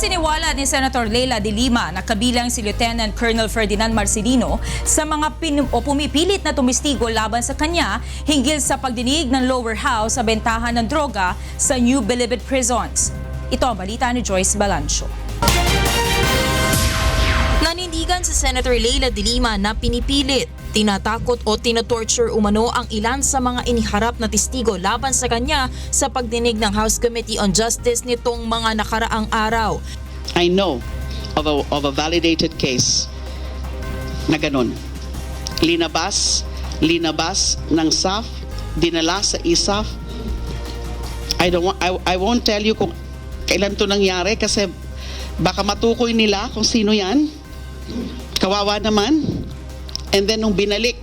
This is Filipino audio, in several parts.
Isiniwala ni Senator Leila de Lima na kabilang si Lieutenant Colonel Ferdinand Marcelino sa mga pumipilit na tumistigo laban sa kanya hinggil sa pagdinig ng lower house sa bentahan ng droga sa New Bilibid prisons. Ito ang balita ni Joyce Balancho. Nanindigan sa Senator Leila de Lima na pinipilit, tinatakot o tinatorture umano ang ilan sa mga iniharap na testigo laban sa kanya sa pagdinig ng House Committee on Justice nitong mga nakaraang araw. I know of a validated case na ganun. Linabas ng SAF, dinala sa ISAF. I won't tell you kung kailan to nangyari kasi baka matukoy nila kung sino yan. Kawawa naman. And then nung binalik,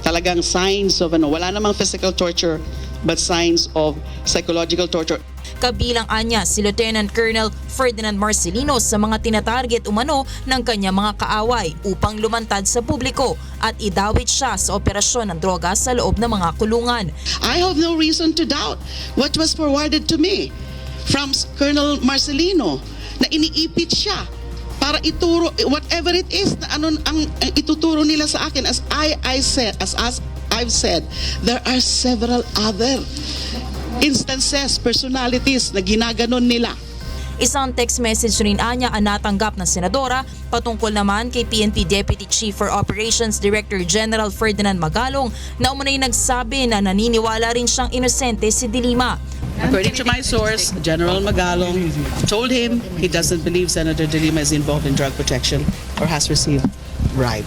talagang signs of wala namang physical torture but signs of psychological torture. Kabilang anya si Lieutenant Colonel Ferdinand Marcelino sa mga tinatarget umano ng kanyang mga kaaway upang lumantad sa publiko at idawit siya sa operasyon ng droga sa loob ng mga kulungan. I have no reason to doubt what was forwarded to me from Colonel Marcelino na iniipit siya para ituro whatever it is na ang ituturo nila sa akin. As I've said, there are several other instances, personalities na ginaganon nila. Isang text message rin anya ang natanggap ng senadora patungkol naman kay PNP Deputy Chief for Operations Director General Ferdinand Magalong na umunay nagsabi na naniniwala rin siyang inosente si de Lima. According to my source, General Magalong told him he doesn't believe Senator de Lima is involved in drug protection or has received bribe.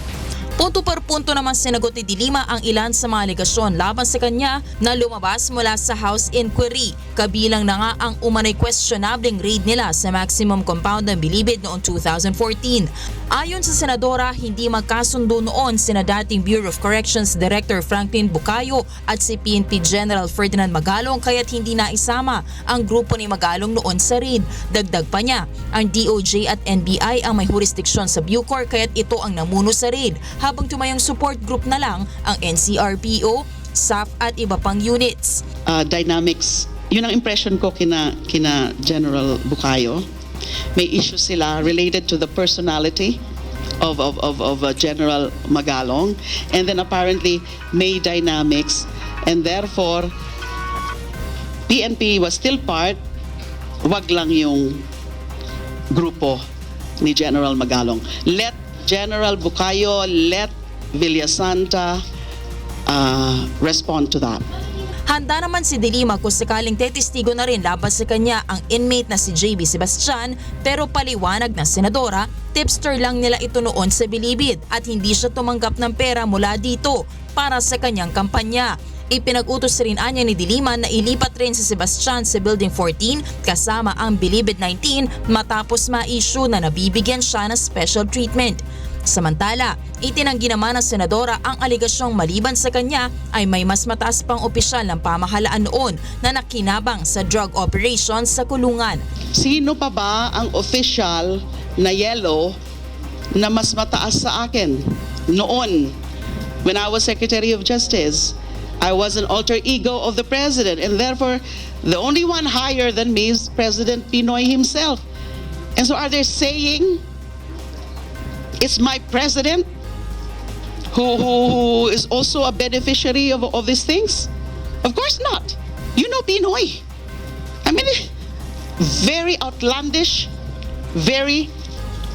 Punto per punto naman sinagot ni de Lima ang ilan sa mga alegasyon laban sa kanya na lumabas mula sa House Inquiry. Kabilang na nga ang umanay questionabling raid nila sa maximum compound ng Bilibid noong 2014. Ayon sa senadora, hindi magkasundo noon sina dating Bureau of Corrections Director Franklin Bucayo at si PNP General Ferdinand Magalong kaya't hindi naisama ang grupo ni Magalong noon sa raid. Dagdag pa niya, ang DOJ at NBI ang may jurisdiksyon sa Bucor kaya't ito ang namuno sa raid, habang tumayong support group na lang ang NCRPO, SAF at iba pang units. Dynamics, yun ang impression ko kina General Bucayo. May issue sila related to the personality of General Magalong, and then apparently may dynamics, and therefore PNP was still part, wag lang yung grupo ni General Magalong. Let General Bucayo, let Villasanta respond to that. Handa naman si de Lima kung sakaling tetestigo na rin laban sa kanya ang inmate na si JB Sebastian, pero paliwanag ng senadora, tipster lang nila ito noon sa Bilibid at hindi siya tumanggap ng pera mula dito para sa kanyang kampanya. Ipinag-utos rin anya ni de Lima na ilipat rin si Sebastian sa Building 14 kasama ang Bilibid 19 matapos ma-issue na nabibigyan siya ng special treatment. Samantala, itinanggi naman ng senadora ang aligasyong maliban sa kanya ay may mas mataas pang opisyal ng pamahalaan noon na nakinabang sa drug operations sa kulungan. Sino pa ba ang official na yellow na mas mataas sa akin? Noon, when I was Secretary of Justice, I was an alter ego of the President, and therefore the only one higher than me is President Pinoy himself. And so are they saying it's my president who is also a beneficiary of these things? Of course not. You know Pinoy. I mean, very outlandish, very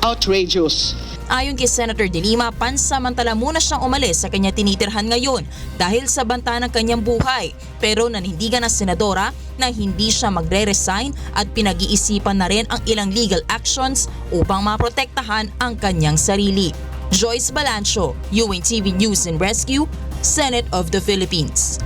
outrageous. Ayon kay Senator de Lima, pansamantala muna siyang umalis sa kanya tinitirhan ngayon dahil sa banta ng kanyang buhay. Pero nanindigan ng senadora na hindi siya magre-resign at pinag-iisipan na rin ang ilang legal actions upang maprotektahan ang kanyang sarili. Joyce Balancho, UNTV News and Rescue, Senate of the Philippines.